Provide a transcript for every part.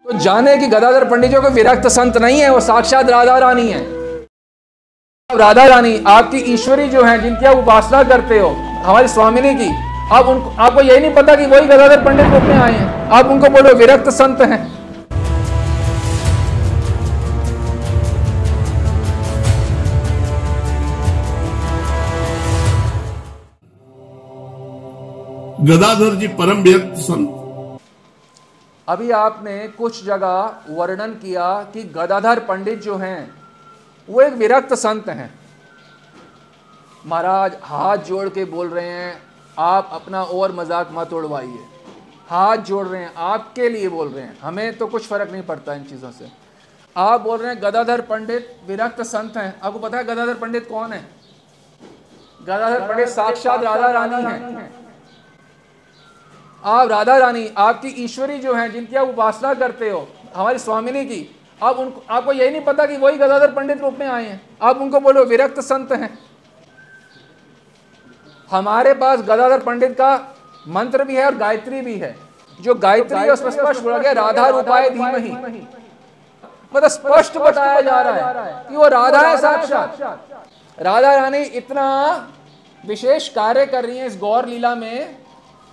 तो जाने कि गदाधर पंडित जो कोई विरक्त संत नहीं है, वो साक्षात राधा रानी है। राधा रानी आपकी ईश्वरी जो है, जिनकी आप उपासना करते हो, हमारी स्वामिनी की, आप उनको, आपको यही नहीं पता कि वही गदाधर पंडित रूप में आए हैं। आप उनको बोलो विरक्त संत हैं। गदाधर जी परम विरक्त संत। अभी आपने कुछ जगह वर्णन किया कि गदाधर पंडित जो हैं वो एक विरक्त संत हैं। महाराज हाथ जोड़ के बोल रहे हैं, आप अपना और मजाक मत उड़वाइए। हाथ जोड़ रहे हैं, आपके लिए बोल रहे हैं, हमें तो कुछ फर्क नहीं पड़ता इन चीज़ों से। आप बोल रहे हैं गदाधर पंडित विरक्त संत हैं। आपको पता है गदाधर पंडित कौन है? गदाधर पंडित साक्षात राधा रानी हैं। आप राधा रानी आपकी ईश्वरी जो हैं, जिनकी आप उपासना करते हो, हमारी स्वामिनी की, आप उनको, आपको यही नहीं पता कि वही गदाधर पंडित रूप में आए हैं। आप उनको बोलो विरक्त संत हैं। हमारे पास गदाधर पंडित का मंत्र भी है और गायत्री भी है। जो गायत्री है उसमें स्पष्ट बोला गया राधा रूपाय धीमहि, मतलब स्पष्ट बताया जा रहा है कि वो राधा है साक्षात। राधा रानी इतना विशेष कार्य कर रही है इस गौर लीला में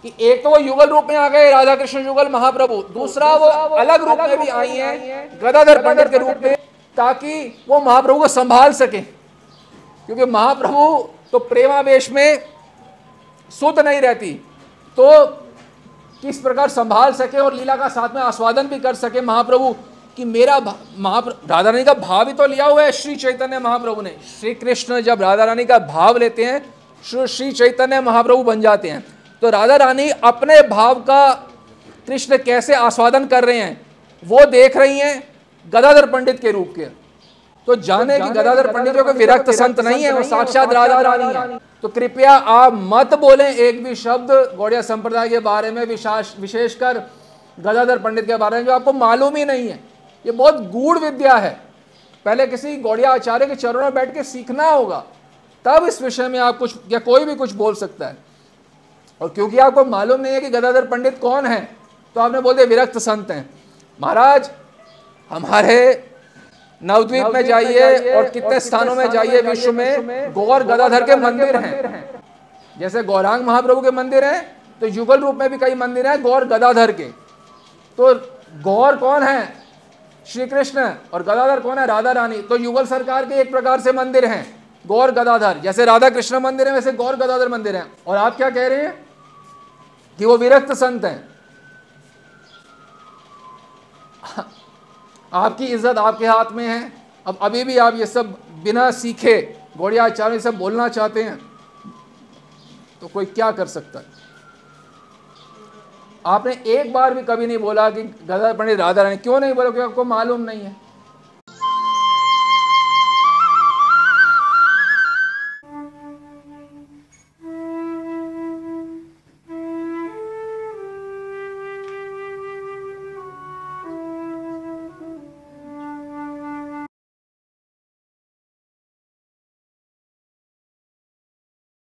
कि एक तो वो युगल रूप में आ गए, राधा कृष्ण युगल महाप्रभु, दूसरा वो अलग रूप में भी आई हैं गदाधर पंडित के रूप में, ताकि वो महाप्रभु को संभाल सके। क्योंकि महाप्रभु तो प्रेमावेश में सुध नहीं रहती, तो किस प्रकार संभाल सके और लीला का साथ में आस्वादन भी कर सके महाप्रभु कि मेरा राधा रानी का भाव ही तो लिया हुआ है श्री चैतन्य महाप्रभु ने। श्री कृष्ण जब राधा रानी का भाव लेते हैं, श्री चैतन्य महाप्रभु बन जाते हैं। तो राधा रानी अपने भाव का कृष्ण कैसे आस्वादन कर रहे हैं वो देख रही हैं गदाधर पंडित के रूप के। तो जाने कि गदाधर पंडित जो कोई विरक्त संत नहीं है, वो साक्षात राधा रानी है। तो कृपया आप मत बोलें एक भी शब्द गौड़िया संप्रदाय के बारे में, विशेषकर गदाधर पंडित के बारे में, जो आपको मालूम ही नहीं है। ये बहुत गूढ़ विद्या है। पहले किसी गौड़िया आचार्य के चरणों में बैठ के सीखना होगा, तब इस विषय में आप कुछ या कोई भी कुछ बोल सकता है। और क्योंकि आपको मालूम नहीं है कि गदाधर पंडित कौन है, तो आपने बोल दिया विरक्त संत हैं। महाराज हमारे नवद्वीप में जाइए और कितने स्थानों में जाइए विश्व में, गौर गदाधर के मंदिर हैं। जैसे गौरांग महाप्रभु के मंदिर हैं, तो युगल रूप में भी कई मंदिर हैं गौर गदाधर के। तो गौर कौन है? श्री कृष्ण। और गदाधर कौन है? राधा रानी। तो युगल सरकार के एक प्रकार से मंदिर हैं गौर गदाधर। जैसे राधा कृष्ण मंदिर है, वैसे गौर गदाधर मंदिर है। और आप क्या कह रहे हैं कि वो विरक्त संत हैं। आपकी इज्जत आपके हाथ में है। अब अभी भी आप ये सब बिना सीखे गौड़िया आचार्य सब बोलना चाहते हैं, तो कोई क्या कर सकता है? आपने एक बार भी कभी नहीं बोला कि गदाधर पंडित राधा रानी। क्यों नहीं बोला? क्योंकि आपको मालूम नहीं है।